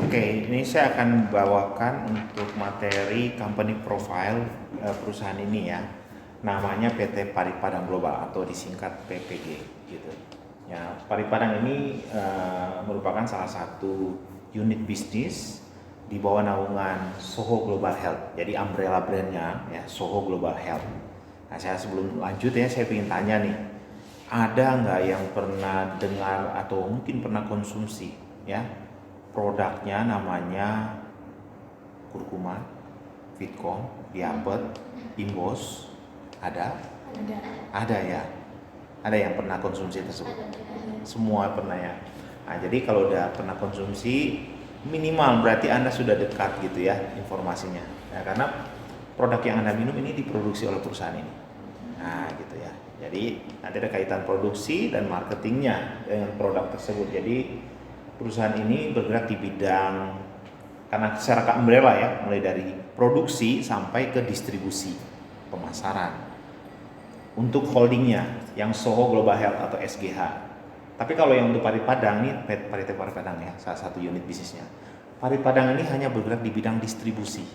Oke, ini saya akan bawakan untuk materi company profile perusahaan ini ya. Namanya PT Paripadang Global atau disingkat PPG gitu. Ya, Paripadang ini merupakan salah satu unit bisnis di bawah naungan Soho Global Health. Jadi umbrella brandnya ya Soho Global Health. Nah, saya sebelum lanjut ya, saya ingin tanya nih, ada nggak yang pernah dengar atau mungkin pernah konsumsi ya produknya namanya kurkuma, Fitcom, Diabet, Imbos? Ada? Ada. Ada ya? Ada yang pernah konsumsi tersebut? Semua pernah ya? Nah, jadi kalau udah pernah konsumsi, minimal berarti Anda sudah dekat gitu ya informasinya. Ya, karena produk yang Anda minum ini diproduksi oleh perusahaan ini. Nah, gitu ya. Jadi nanti ada kaitan produksi dan marketingnya dengan produk tersebut. Jadi perusahaan ini bergerak di bidang, karena secara umbrella ya, mulai dari produksi sampai ke distribusi, pemasaran. Untuk holdingnya yang Soho Global Health atau SGH. Tapi kalau yang untuk Paripadang nih, PT Paripadang ya, salah satu unit bisnisnya. Paripadang ini hanya bergerak di bidang distribusi.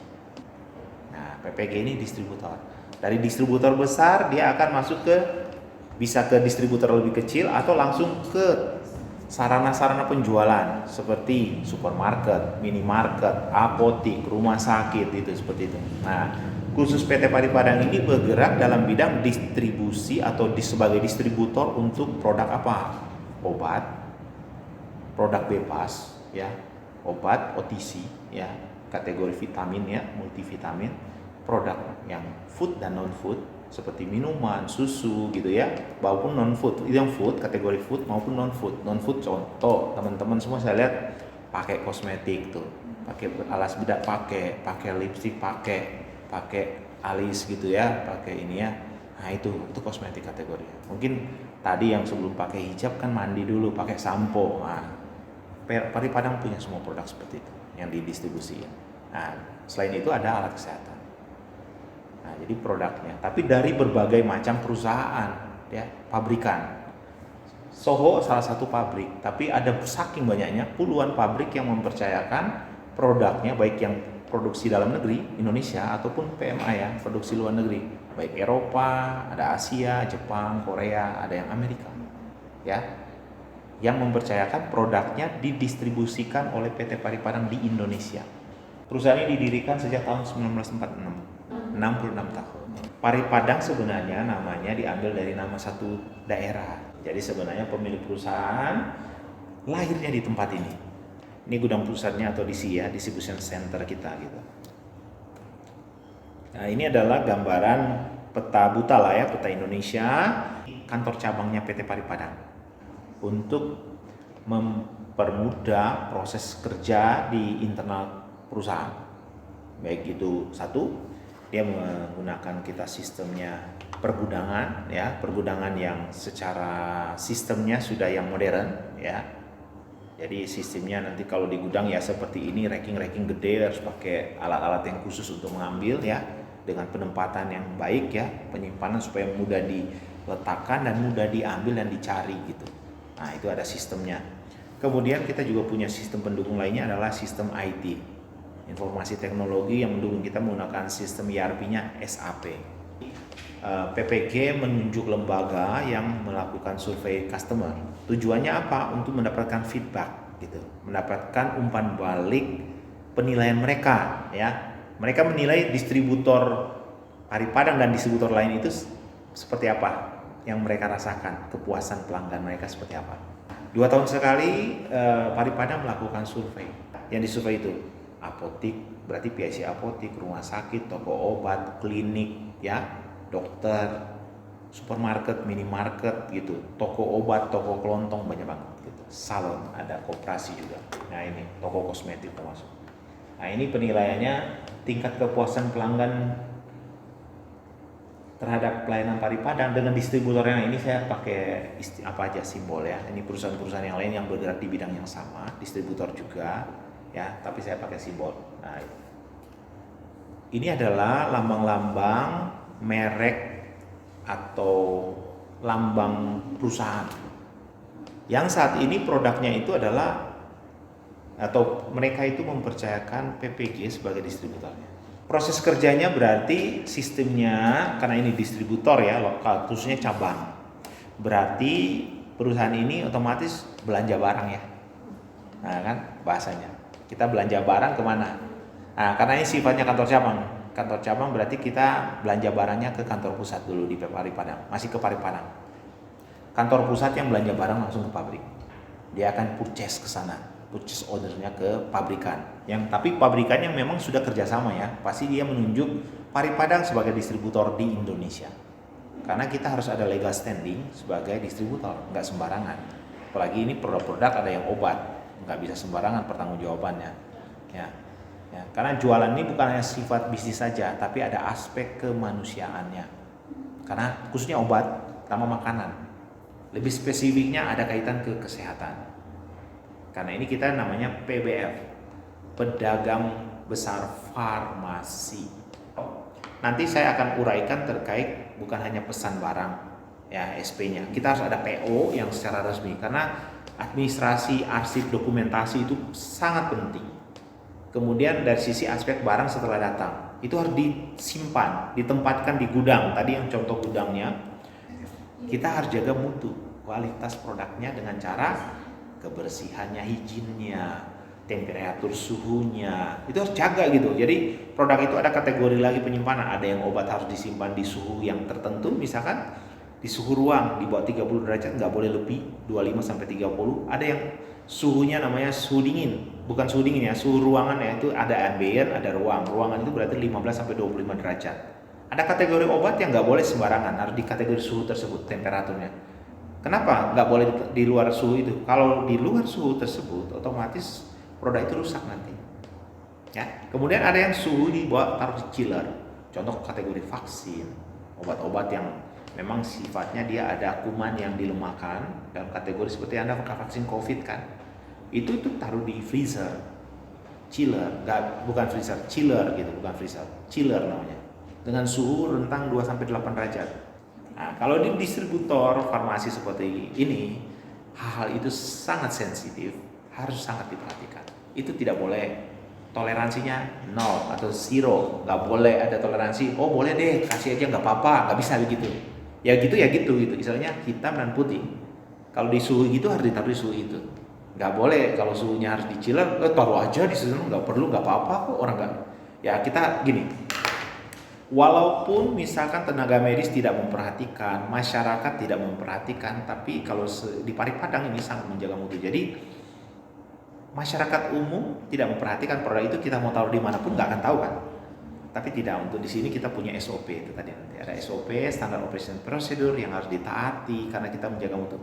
Nah, PPG ini distributor. Dari distributor besar dia akan masuk ke, bisa ke distributor lebih kecil atau langsung ke sarana-sarana penjualan seperti supermarket, minimarket, apotik, rumah sakit itu seperti itu. Nah, khusus PT Paripadang ini bergerak dalam bidang distribusi atau sebagai distributor untuk produk apa? Obat, produk bebas ya, obat OTC ya, kategori vitamin ya, multivitamin, produk yang food dan non food seperti minuman, susu gitu ya, maupun non food. Itu yang food, kategori food maupun non food. Non food contoh teman-teman semua saya lihat pakai kosmetik tuh, pakai alas bedak, pakai lipstik, pakai alis gitu ya, pakai ini ya. Nah, itu kosmetik kategori. Mungkin tadi yang sebelum pakai hijab kan mandi dulu pakai sampo. Nah, Paripadang punya semua produk seperti itu yang didistribusikan. Nah, selain itu ada alat kesehatan. Nah, jadi produknya, tapi dari berbagai macam perusahaan, ya, pabrikan. Soho salah satu pabrik, tapi ada saking banyaknya puluhan pabrik yang mempercayakan produknya, baik yang produksi dalam negeri Indonesia ataupun PMA ya, produksi luar negeri, baik Eropa, ada Asia, Jepang, Korea, ada yang Amerika, ya, yang mempercayakan produknya didistribusikan oleh PT Paripadang di Indonesia. Perusahaan ini didirikan sejak tahun 1946, 66 tahun. Paripadang sebenarnya namanya diambil dari nama satu daerah. Jadi sebenarnya pemilik perusahaan lahirnya di tempat ini. Ini gudang pusatnya atau DC ya, distribution center kita gitu. Nah, ini adalah gambaran peta buta lah ya, peta Indonesia, kantor cabangnya PT Paripadang. Untuk mempermudah proses kerja di internal perusahaan. Baik itu satu, dia menggunakan kita sistemnya pergudangan ya, pergudangan yang secara sistemnya sudah yang modern ya. Jadi sistemnya nanti kalau di gudang ya seperti ini, racking gede, harus pakai alat-alat yang khusus untuk mengambil ya, dengan penempatan yang baik ya, penyimpanan supaya mudah diletakkan dan mudah diambil dan dicari gitu. Nah, itu ada sistemnya. Kemudian kita juga punya sistem pendukung lainnya adalah sistem IT, informasi teknologi, yang mendukung kita menggunakan sistem ERP-nya SAP. PPG menunjuk lembaga yang melakukan survei customer. Tujuannya apa? Untuk mendapatkan feedback gitu, mendapatkan umpan balik penilaian mereka ya. Mereka menilai distributor Paripadang dan distributor lain itu seperti apa, yang mereka rasakan, kepuasan pelanggan mereka seperti apa. 2 tahun sekali Paripadang melakukan survei. Yang disurvei itu apotik, berarti PIC apotik, rumah sakit, toko obat, klinik ya, dokter, supermarket, minimarket gitu, toko obat, toko kelontong, banyak banget gitu. Salon, ada koperasi juga. Nah, ini toko kosmetik termasuk. Nah, ini penilaiannya, tingkat kepuasan pelanggan terhadap pelayanan Paripadang dengan distributor yang ini. Saya pakai apa aja simbol ya. Ini perusahaan-perusahaan yang lain yang bergerak di bidang yang sama, distributor juga ya, tapi saya pakai simbol. Nah, ini adalah lambang-lambang merek atau lambang perusahaan yang saat ini produknya itu adalah atau mereka itu mempercayakan PPG sebagai distributornya. Proses kerjanya berarti sistemnya, karena ini distributor ya, lokal, khususnya cabang. Berarti perusahaan ini otomatis belanja barang ya. Nah kan bahasanya. Kita belanja barang kemana? Nah karena ini sifatnya kantor cabang. Kantor cabang berarti kita belanja barangnya ke kantor pusat dulu di Paripadang. Masih ke Paripadang. Kantor pusat yang belanja barang langsung ke pabrik. Dia akan purchase ke sana. Purchase ordernya ke pabrikan. Tapi pabrikan yang memang sudah kerjasama ya. Pasti dia menunjuk Paripadang sebagai distributor di Indonesia. Karena kita harus ada legal standing sebagai distributor, nggak sembarangan. Apalagi ini produk-produk ada yang obat, nggak bisa sembarangan pertanggungjawabannya. Ya. Karena jualan ini bukan hanya sifat bisnis saja, tapi ada aspek kemanusiaannya. Karena khususnya obat sama makanan. Lebih spesifiknya ada kaitan ke kesehatan. Karena ini kita namanya PBF, Pedagang Besar Farmasi. Nanti saya akan uraikan terkait bukan hanya pesan barang, ya SP-nya. Kita harus ada PO yang secara resmi karena administrasi, arsip, dokumentasi itu sangat penting. Kemudian dari sisi aspek barang setelah datang, itu harus disimpan, ditempatkan di gudang. Tadi yang contoh gudangnya, kita harus jaga mutu, kualitas produknya dengan cara kebersihannya, higiennya, temperatur suhunya, itu harus jaga gitu. Jadi produk itu ada kategori lagi penyimpanan. Ada yang obat harus disimpan di suhu yang tertentu, misalkan di suhu ruang di bawah 30 derajat, nggak boleh lebih 25 sampai 30. Ada yang suhunya namanya suhu dingin, bukan suhu dingin ya, suhu ruangan ya, itu ada ambient, ada ruang. Ruangan itu berarti 15 sampai 25 derajat. Ada kategori obat yang nggak boleh sembarangan, harus di kategori suhu tersebut temperaturnya. Kenapa nggak boleh di luar suhu itu? Kalau di luar suhu tersebut, otomatis produk itu rusak nanti. Ya. Kemudian ada yang suhu di bawah, taruh di chiller. Contoh kategori vaksin, obat-obat yang memang sifatnya dia ada kuman yang dilemahkan, dalam kategori seperti Anda vaksin COVID kan. Itu taruh di freezer, chiller, bukan freezer, chiller gitu, bukan freezer, chiller namanya. Dengan suhu rentang 2 sampai 8 derajat. Nah, kalau di distributor farmasi seperti ini, hal-hal itu sangat sensitif, harus sangat diperhatikan. Itu tidak boleh, toleransinya 0 atau 0, nggak boleh ada toleransi. Oh boleh deh, kasih aja nggak apa-apa, nggak bisa begitu. Ya gitu. Istilahnya hitam dan putih. Kalau di suhu gitu harus ditaruh di suhu itu. Nggak boleh kalau suhunya harus di chiller, taruh aja di situ, nggak perlu, nggak apa-apa kok orang nggak. Ya kita gini. Walaupun misalkan tenaga medis tidak memperhatikan, masyarakat tidak memperhatikan, tapi kalau di Paripadang ini sangat menjaga mutu. Jadi masyarakat umum tidak memperhatikan produk itu, kita mau taruh dimanapun nggak akan tahu kan. Tapi tidak, untuk di sini kita punya SOP itu tadi, nanti ada SOP, standar operation procedure yang harus ditaati karena kita menjaga mutu.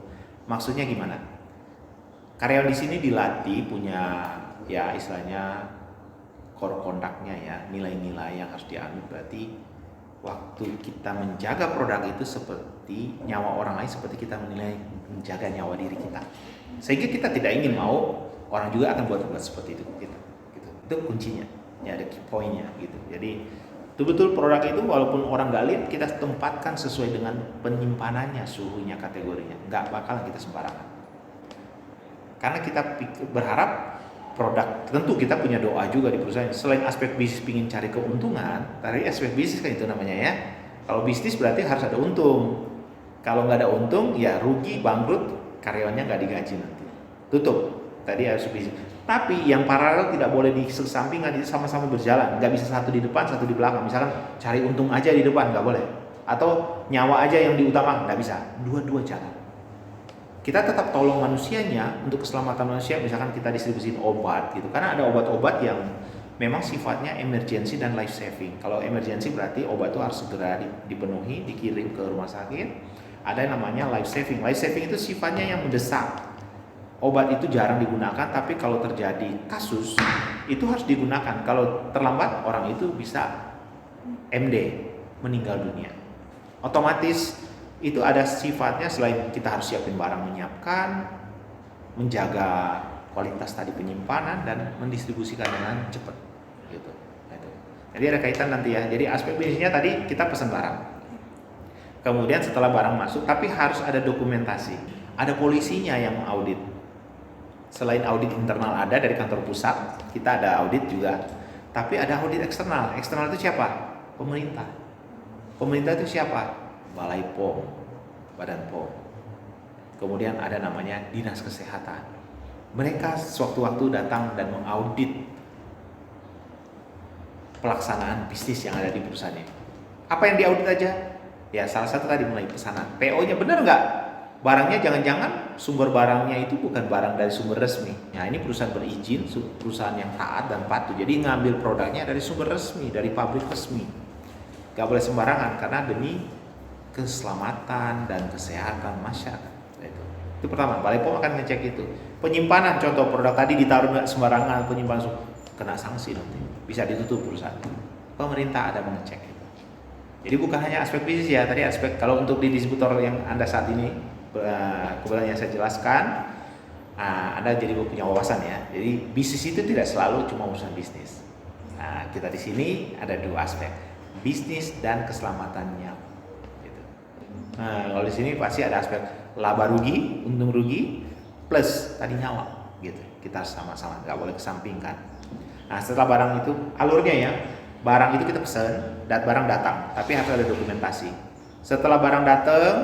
Maksudnya gimana? Karyawan di sini dilatih punya ya istilahnya core conduct-nya ya, nilai-nilai yang harus dianut. Berarti waktu kita menjaga produk itu seperti nyawa orang lain, seperti kita menjaga nyawa diri kita. Sehingga kita tidak ingin mau orang juga akan buat seperti itu gitu. Itu kuncinya. Ya ada key point-nya gitu. Jadi betul-betul produk itu walaupun orang nggak lihat, kita tempatkan sesuai dengan penyimpanannya, suhunya, kategorinya. Nggak bakalan kita sembarangan. Karena kita berharap produk, tentu kita punya doa juga di perusahaan. Selain aspek bisnis ingin cari keuntungan, dari aspek bisnis kan itu namanya ya. Kalau bisnis berarti harus ada untung. Kalau nggak ada untung, ya rugi, bangkrut, karyawannya nggak digaji nanti. Tutup. Tadi harus bisnis. Tapi yang paralel tidak boleh disampingkan, itu sama-sama berjalan. Nggak bisa satu di depan, satu di belakang. Misalkan cari untung aja di depan, nggak boleh. Atau nyawa aja yang diutamakan, nggak bisa. Dua-dua jalan. Kita tetap tolong manusianya untuk keselamatan manusia. Misalkan kita distribusiin obat gitu, karena ada obat-obat yang memang sifatnya emergency dan life saving. Kalau emergency berarti obat itu harus segera dipenuhi, dikirim ke rumah sakit. Ada yang namanya life saving. Life saving itu sifatnya yang mendesak. Obat itu jarang digunakan, tapi kalau terjadi kasus itu harus digunakan. Kalau terlambat, orang itu bisa MD, meninggal dunia. Otomatis itu ada sifatnya, selain kita harus siapin barang, menyiapkan, menjaga kualitas tadi penyimpanan dan mendistribusikan dengan cepat gitu. Jadi ada kaitan nanti ya. Jadi aspek bisnisnya tadi kita pesan barang. Kemudian setelah barang masuk, tapi harus ada dokumentasi. Ada polisinya yang mengaudit. Selain audit internal ada dari kantor pusat, kita ada audit juga. Tapi ada audit eksternal. Eksternal itu siapa? Pemerintah. Pemerintah itu siapa? Balai POM, Badan POM. Kemudian ada namanya Dinas Kesehatan. Mereka sewaktu-waktu datang dan mengaudit pelaksanaan bisnis yang ada di perusahaan ini. Apa yang diaudit aja? Ya salah satu tadi mulai pesanan. PO-nya benar nggak? Barangnya jangan-jangan sumber barangnya itu bukan barang dari sumber resmi. Nah ini perusahaan berizin, perusahaan yang taat dan patuh. Jadi ngambil produknya dari sumber resmi, dari pabrik resmi. Gak boleh sembarangan karena demi keselamatan dan kesehatan masyarakat. Itu pertama, Balai POM akan ngecek itu. Penyimpanan contoh produk tadi ditaruh nggak sembarangan, penyimpanan kena sanksi nanti, bisa ditutup perusahaan. Pemerintah ada mengecek itu. Jadi bukan hanya aspek bisnis ya, tadi aspek kalau untuk di distributor yang Anda saat ini kebetulan yang saya jelaskan, Anda jadi punya wawasan ya. Jadi bisnis itu tidak selalu cuma urusan bisnis. Nah, kita di sini ada dua aspek, bisnis dan keselamatannya. Gitu. Nah, kalau di sini pasti ada aspek laba rugi, untung rugi, plus tadi nyawa, gitu. Kita sama-sama nggak boleh kesampingkan. Nah, setelah barang itu alurnya ya, barang itu kita pesan dan barang datang, tapi harus ada dokumentasi. Setelah barang datang,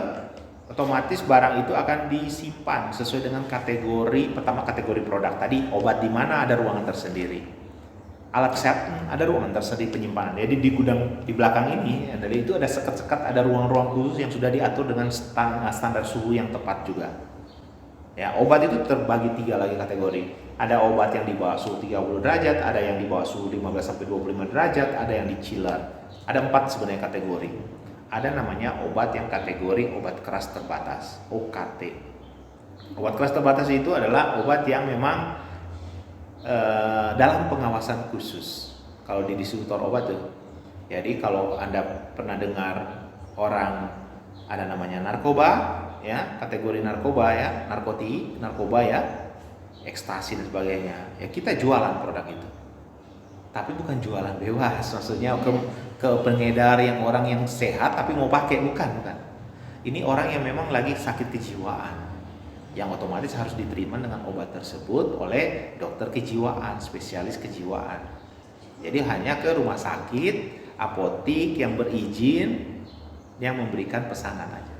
otomatis barang itu akan disimpan sesuai dengan kategori. Pertama kategori produk tadi, obat di mana ada ruangan tersendiri, alat kesehatan ada ruangan tersendiri penyimpanan. Jadi di gudang di belakang ini, dari itu ada sekat-sekat, ada ruang-ruang khusus yang sudah diatur dengan standar suhu yang tepat juga. Ya, obat itu terbagi 3 lagi kategori. Ada obat yang di bawah suhu 30 derajat, ada yang di bawah suhu 15 sampai 25 derajat, ada yang di chiller. Ada 4 sebenarnya kategori. Ada namanya obat yang kategori obat keras terbatas, OKT. Obat keras terbatas itu adalah obat yang memang dalam pengawasan khusus. Kalau di distributor obat tuh. Jadi kalau Anda pernah dengar orang ada namanya narkoba, ya, kategori narkoba ya, narkoba ya, ekstasi dan sebagainya. Ya kita jualan produk itu. Tapi bukan jualan bebas, maksudnya ke pengedar yang orang yang sehat tapi mau pakai, bukan. Ini orang yang memang lagi sakit kejiwaan, yang otomatis harus diterima dengan obat tersebut oleh dokter kejiwaan, spesialis kejiwaan. Jadi hanya ke rumah sakit, apotik yang berizin yang memberikan pesanan aja.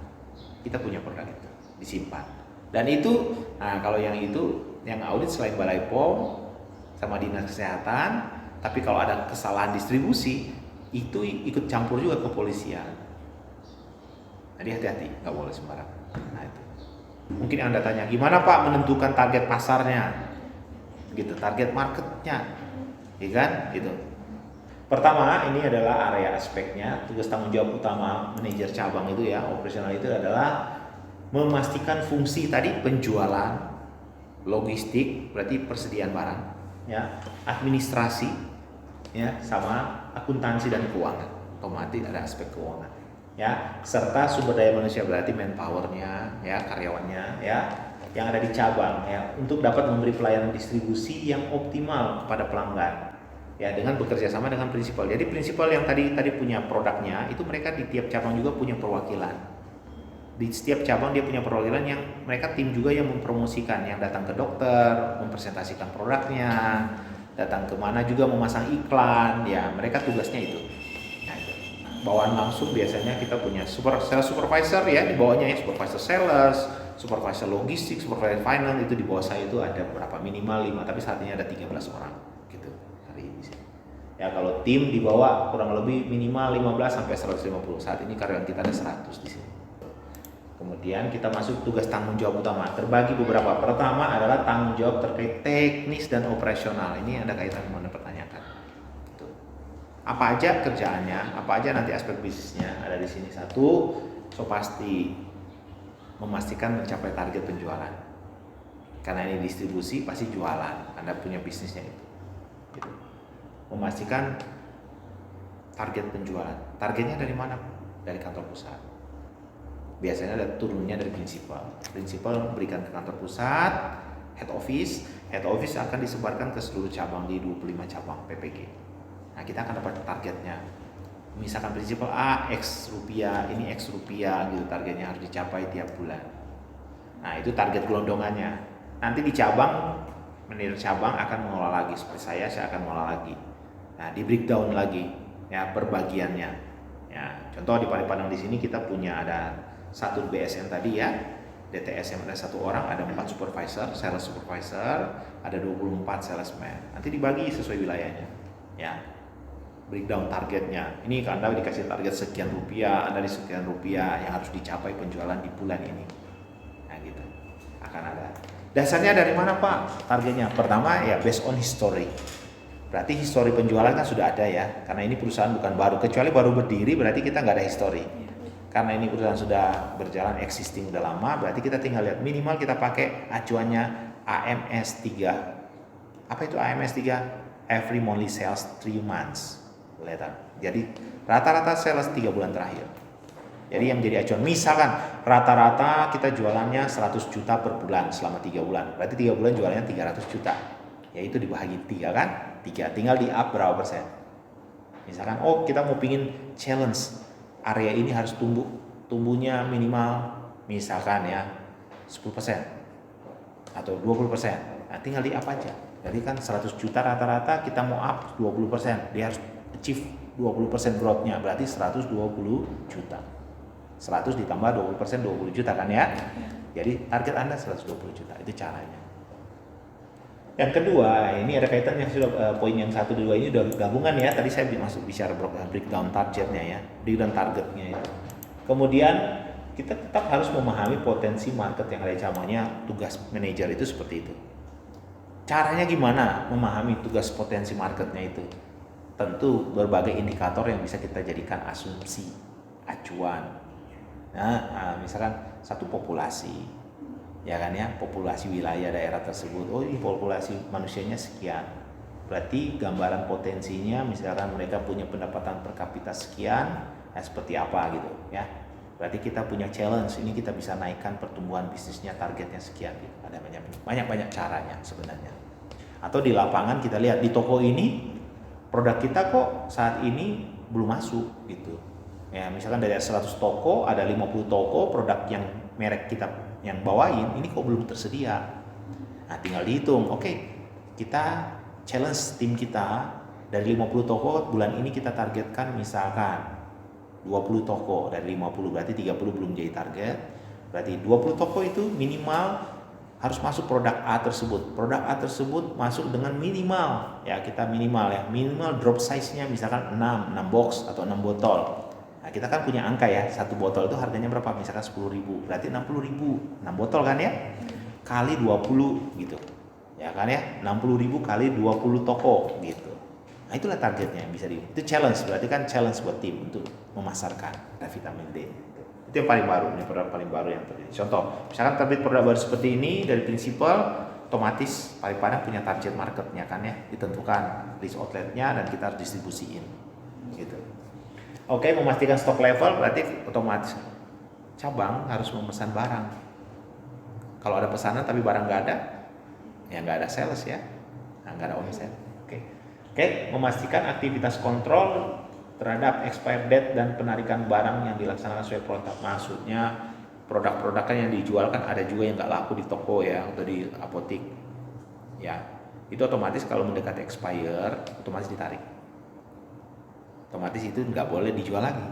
Kita punya produk itu, disimpan. Dan itu, nah kalau yang itu, yang audit selain Balai POM sama Dinas Kesehatan, tapi kalau ada kesalahan distribusi, itu ikut campur juga kepolisian. Jadi hati-hati, nggak boleh sembarangan. Nah itu. Mungkin Anda tanya, gimana Pak menentukan target pasarnya? Gitu, target marketnya, ya kan? Gitu. Pertama, ini adalah area aspeknya. Tugas tanggung jawab utama manajer cabang itu ya, operasional itu adalah memastikan fungsi tadi penjualan, logistik, berarti persediaan barang, ya, administrasi, ya, sama akuntansi dan keuangan. Otomatis ada aspek keuangan, ya, serta sumber daya manusia berarti manpowernya, ya, karyawannya, ya, yang ada di cabang, ya, untuk dapat memberi pelayanan distribusi yang optimal kepada pelanggan. Ya, dengan bekerja sama dengan prinsipal. Jadi prinsipal yang tadi punya produknya, itu mereka di tiap cabang juga punya perwakilan. Di setiap cabang dia punya perwakilan yang mereka tim juga yang mempromosikan, yang datang ke dokter, mempresentasikan produknya, datang kemana juga memasang iklan, ya mereka tugasnya itu. Nah, itu. Bawaan langsung biasanya kita punya sales supervisor ya, di bawahnya ya supervisor sales, supervisor logistik, supervisor finance, itu di bawah saya itu ada berapa, minimal 5, tapi saat ini ada 13 orang gitu. Ya kalau tim dibawa kurang lebih minimal 15 sampai 150. Saat ini karyawan kita ada 100 di sini. Kemudian kita masuk tugas tanggung jawab utama. Terbagi beberapa. Pertama adalah tanggung jawab terkait teknis dan operasional. Ini ada kaitan dengan pertanyaan. Tuh. Apa aja kerjaannya? Apa aja nanti aspek bisnisnya ada di sini. Satu, so pasti memastikan mencapai target penjualan. Karena ini distribusi pasti jualan. Anda punya bisnisnya itu. Gitu. Memastikan target penjualan. Targetnya dari mana? Dari kantor pusat. Biasanya ada turunnya dari prinsipal. Prinsipal memberikan ke kantor pusat, head office. Head office akan disebarkan ke seluruh cabang di 25 cabang PPG. Nah, kita akan dapat targetnya. Misalkan prinsipal A X rupiah, ini X rupiah gitu, targetnya harus dicapai tiap bulan. Nah, itu target gelondongannya. Nanti di cabang, manajer cabang akan mengelola lagi, seperti saya akan mengelola lagi. Nah, di breakdown lagi ya perbagiannya. Ya, contoh di Parepare di sini kita punya ada satu BSN tadi ya, DTSM ada satu orang, ada 4 supervisor, sales supervisor, ada 24 salesman. Nanti dibagi sesuai wilayahnya. Ya, breakdown targetnya. Ini Anda dikasih target sekian rupiah, Anda di sekian rupiah yang harus dicapai penjualan di bulan ini. Nah, gitu. Akan ada. Dasarnya dari mana Pak? Targetnya pertama ya based on history. Berarti history penjualan kan sudah ada ya. Karena ini perusahaan bukan baru. Kecuali baru berdiri berarti kita nggak ada history. Karena ini perusahaan sudah berjalan existing udah lama, berarti kita tinggal lihat minimal kita pakai acuannya AMS 3. Apa itu AMS 3? Every monthly sales 3 months later. Jadi rata-rata sales 3 bulan terakhir. Jadi yang menjadi acuan, misalkan rata-rata kita jualannya 100 juta per bulan selama 3 bulan. Berarti 3 bulan jualannya 300 juta. Yaitu dibagi 3 kan? 3, tinggal di up berapa persen. Misalkan, oh kita mau pingin challenge, area ini harus tumbuhnya minimal misalkan ya 10% atau 20%. Nah tinggal di up aja. Jadi kan 100 juta rata-rata kita mau up 20%. Dia harus achieve 20% growth-nya, berarti 120 juta. 100 ditambah 20%, 20 juta kan ya. Jadi target Anda 120 juta, itu caranya. Yang kedua, ini ada kaitannya sudah poin yang 1 2 ini udah gabungan ya. Tadi saya masuk bicara breakdown targetnya ya, breakdown targetnya itu. Kemudian kita tetap harus memahami potensi market yang ada di cabangnya. Tugas manajer itu seperti itu. Caranya gimana memahami tugas potensi marketnya itu? Tentu berbagai indikator yang bisa kita jadikan asumsi, acuan. Nah, misalkan satu populasi, ya kan ya, populasi wilayah daerah tersebut, oh ini populasi manusianya sekian, berarti gambaran potensinya misalkan mereka punya pendapatan per kapita sekian, nah seperti apa gitu ya, berarti kita punya challenge, ini kita bisa naikkan pertumbuhan bisnisnya targetnya sekian gitu. Ada banyak caranya sebenarnya. Atau di lapangan kita lihat di toko ini produk kita kok saat ini belum masuk gitu. Ya, misalkan dari 100 toko ada 50 toko produk yang merek kita yang bawain ini kok belum tersedia. Nah, tinggal dihitung. Oke, kita challenge tim kita dari 50 toko bulan ini kita targetkan misalkan 20 toko dari 50, berarti 30 belum jadi target. Berarti 20 toko itu minimal harus masuk produk A tersebut. Produk A tersebut masuk dengan minimal ya, kita minimal ya, minimal drop size-nya misalkan 6 box atau 6 botol. Nah, kita kan punya angka ya, satu botol itu harganya berapa? Misalkan 10.000, berarti 60.000, 6 botol kan ya? Kali 20 gitu. Ya kan ya? 60.000 kali 20 toko gitu. Nah, itulah targetnya yang bisa itu challenge, berarti kan challenge buat tim untuk memasarkan vitamin D. Itu yang paling baru, ini produk paling baru yang terjadi. Contoh, misalkan terbit produk baru seperti ini dari prinsipal, otomatis Parepare punya target marketnya kan ya, ditentukan list outletnya dan kita harus distribusiin gitu. Oke, memastikan stok level berarti otomatis cabang harus memesan barang. Kalau ada pesanan tapi barang nggak ada, ya nggak ada sales ya, nggak ada omset. Oke, memastikan aktivitas kontrol terhadap expired date dan penarikan barang yang dilaksanakan sesuai protap. Maksudnya produk-produk kan yang dijual kan ada juga yang nggak laku di toko ya atau di apotik. Ya, itu otomatis kalau mendekati expire otomatis ditarik. Otomatis itu nggak boleh dijual lagi,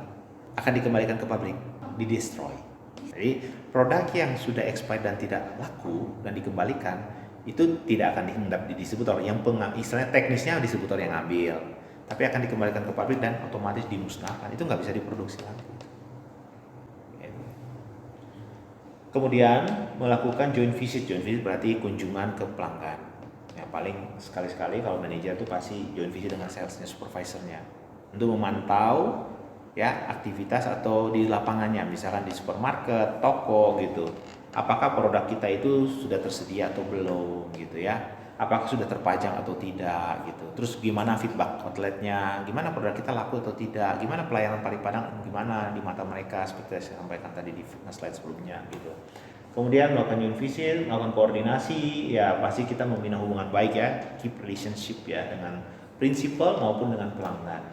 akan dikembalikan ke pabrik, di-destroy. Jadi produk yang sudah expired dan tidak laku dan dikembalikan itu tidak akan dihendap di distributor, yang istilahnya teknisnya distributor yang ambil, tapi akan dikembalikan ke pabrik dan otomatis dimusnahkan, itu nggak bisa diproduksi lagi. Kemudian melakukan joint visit berarti kunjungan ke pelanggan. Ya, paling sekali-sekali kalau manajer itu pasti joint visit dengan salesnya, supervisornya, untuk memantau ya aktivitas atau di lapangannya, misalkan di supermarket, toko gitu. Apakah produk kita itu sudah tersedia atau belum gitu ya? Apakah sudah terpajang atau tidak gitu. Terus gimana feedback outletnya, gimana produk kita laku atau tidak, gimana pelayanan Parepare gimana di mata mereka, seperti saya sampaikan tadi di slide sebelumnya gitu. Kemudian melakukan joint visit, melakukan koordinasi, ya pasti kita membina hubungan baik ya, keep relationship ya dengan prinsipal maupun dengan pelanggan.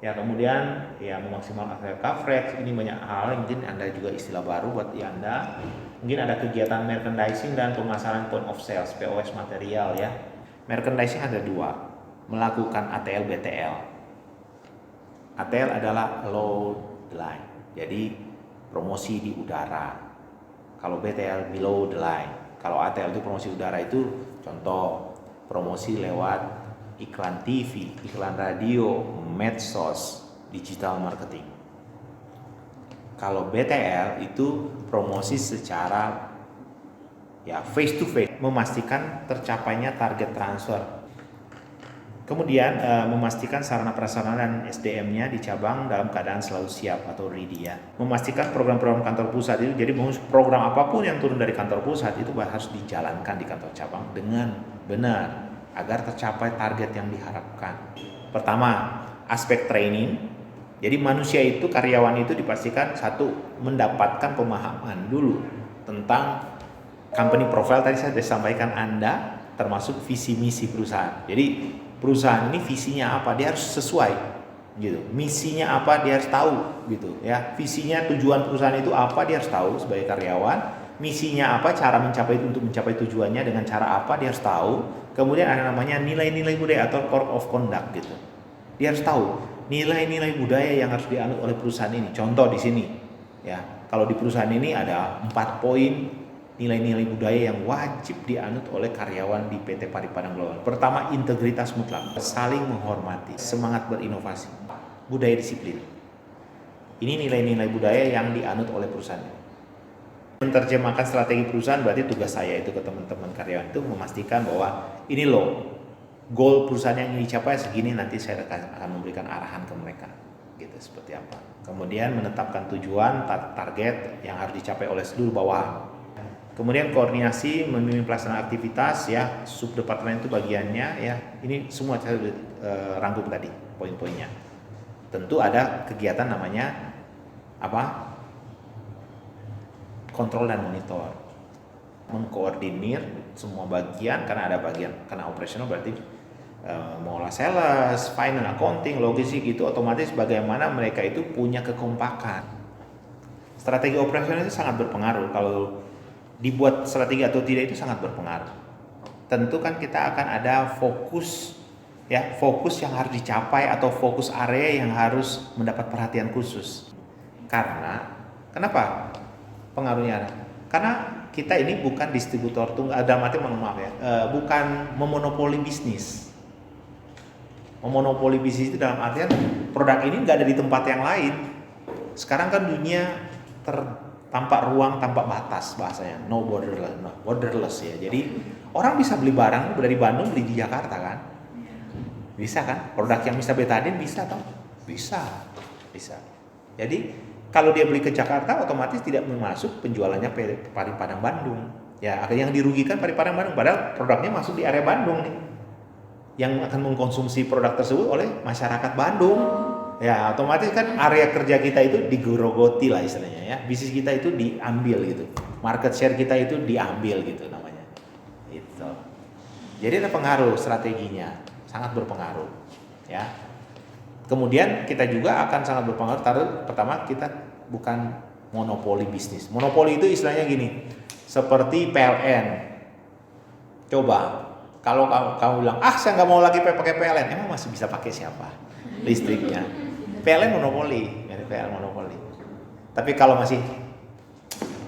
Ya, kemudian ya memaksimalkan coverage, ini banyak hal, mungkin Anda juga istilah baru buat Anda. Mungkin ada kegiatan merchandising dan pemasaran point of sales, POS material ya. Merchandising ada dua, melakukan ATL BTL. ATL adalah low the line, jadi promosi di udara. Kalau BTL below the line. Kalau ATL itu promosi udara, itu contoh promosi lewat iklan TV, iklan radio, medsos, digital marketing. Kalau BTL itu promosi secara ya face to face, memastikan tercapainya target transfer. Kemudian memastikan sarana prasarana dan SDM-nya di cabang dalam keadaan selalu siap atau ready ya. Memastikan program-program kantor pusat itu, jadi program apapun yang turun dari kantor pusat itu harus dijalankan di kantor cabang dengan benar agar tercapai target yang diharapkan. Pertama, aspek training. Jadi manusia itu, karyawan itu dipastikan satu, mendapatkan pemahaman dulu tentang company profile tadi saya sudah sampaikan Anda, termasuk visi misi perusahaan. Jadi perusahaan ini visinya apa, dia harus sesuai gitu. Misinya apa, dia harus tahu gitu ya. Visinya, tujuan perusahaan itu apa, dia harus tahu sebagai karyawan. Misinya apa, cara mencapai itu, untuk mencapai tujuannya dengan cara apa, dia harus tahu. Kemudian ada namanya nilai-nilai budaya atau core of conduct gitu. Dia harus tahu nilai-nilai budaya yang harus dianut oleh perusahaan ini. Contoh di sini ya, kalau di perusahaan ini ada 4 poin nilai-nilai budaya yang wajib dianut oleh karyawan di PT Paripadang Global. Pertama, integritas mutlak, saling menghormati, semangat berinovasi, budaya disiplin. Ini nilai-nilai budaya yang dianut oleh perusahaan. Menerjemahkan strategi perusahaan, berarti tugas saya itu ke teman-teman karyawan itu memastikan bahwa ini loh goal perusahaan yang ingin dicapai segini, nanti saya akan memberikan arahan ke mereka gitu seperti apa. Kemudian menetapkan tujuan, target yang harus dicapai oleh seluruh bawahan. Kemudian koordinasi, memimpin pelaksanaan aktivitas ya, subdepartemen itu bagiannya ya. Ini semua saya rangkum tadi poin-poinnya. Tentu ada kegiatan namanya apa? Kontrol dan monitor. Mengkoordinir semua bagian, karena ada bagian, karena operasional berarti mulai sales, finance, accounting, logistik, itu otomatis bagaimana mereka itu punya kekompakan. Strategi operasional itu sangat berpengaruh. Kalau dibuat strategi atau tidak itu sangat berpengaruh. Tentu kan kita akan ada fokus ya, fokus yang harus dicapai atau fokus area yang harus mendapat perhatian khusus. Kenapa pengaruhnya? Karena kita ini bukan distributor tunggal, dalam arti bukan memonopoli bisnis. Memonopoli bisnis itu dalam artian produk ini nggak ada di tempat yang lain. Sekarang kan dunia tampak ruang, tampak batas bahasanya, no borderless ya. Jadi orang bisa beli barang dari Bandung beli di Jakarta kan, bisa kan? Produk yang bisa betadine bisa toh? Bisa. Jadi kalau dia beli ke Jakarta otomatis tidak masuk penjualannya Paripadang Bandung. Ya, akhirnya yang dirugikan Paripadang Bandung, padahal produknya masuk di area Bandung nih. Yang akan mengkonsumsi produk tersebut oleh masyarakat Bandung. Ya, otomatis kan area kerja kita itu digerogoti lah istilahnya ya. Bisnis kita itu diambil gitu. Market share kita itu diambil gitu namanya. Itu. Jadi ada pengaruh strateginya, sangat berpengaruh ya. Kemudian kita juga akan sangat berpengaruh. Pertama, kita bukan monopoli bisnis. Monopoli itu istilahnya gini, seperti PLN. Coba kalau kamu bilang, saya nggak mau lagi pakai PLN, emang masih bisa pakai siapa listriknya? PLN monopoli. Tapi kalau masih,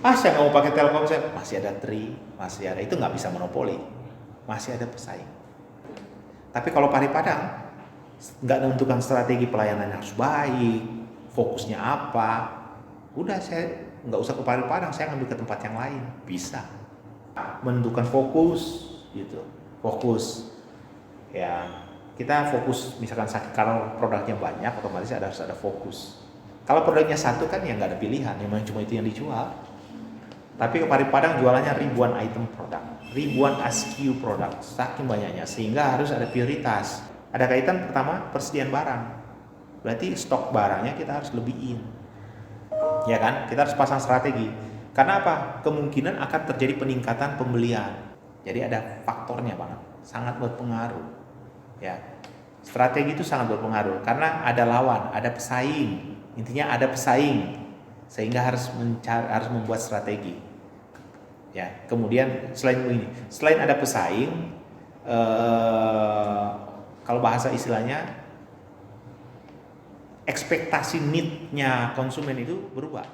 saya nggak mau pakai Telkomsel, masih ada Tri, masih ada, itu nggak bisa monopoli, masih ada pesaing. Tapi kalau Paripadang nggak menentukan strategi pelayanan yang harus baik, fokusnya apa, udah saya nggak usah ke Paripadang, saya ngambil ke tempat yang lain, bisa menentukan fokus gitu. Fokus ya, kita fokus misalkan kalau produknya banyak otomatis harus ada fokus. Kalau produknya satu kan ya nggak ada pilihan, memang cuma itu yang dijual. Tapi ke Paripadang jualannya ribuan item produk, ribuan SKU produk, saking banyaknya sehingga harus ada prioritas. Ada kaitan pertama persediaan barang, berarti stok barangnya kita harus lebihin, ya kan? Kita harus pasang strategi. Karena apa? Kemungkinan akan terjadi peningkatan pembelian. Jadi ada faktornya banget, sangat berpengaruh. Ya, Strategi itu sangat berpengaruh karena ada lawan, ada pesaing. Intinya ada pesaing, sehingga harus membuat strategi. Ya, kemudian selain ada pesaing, kalau bahasa istilahnya, ekspektasi need-nya konsumen itu berubah.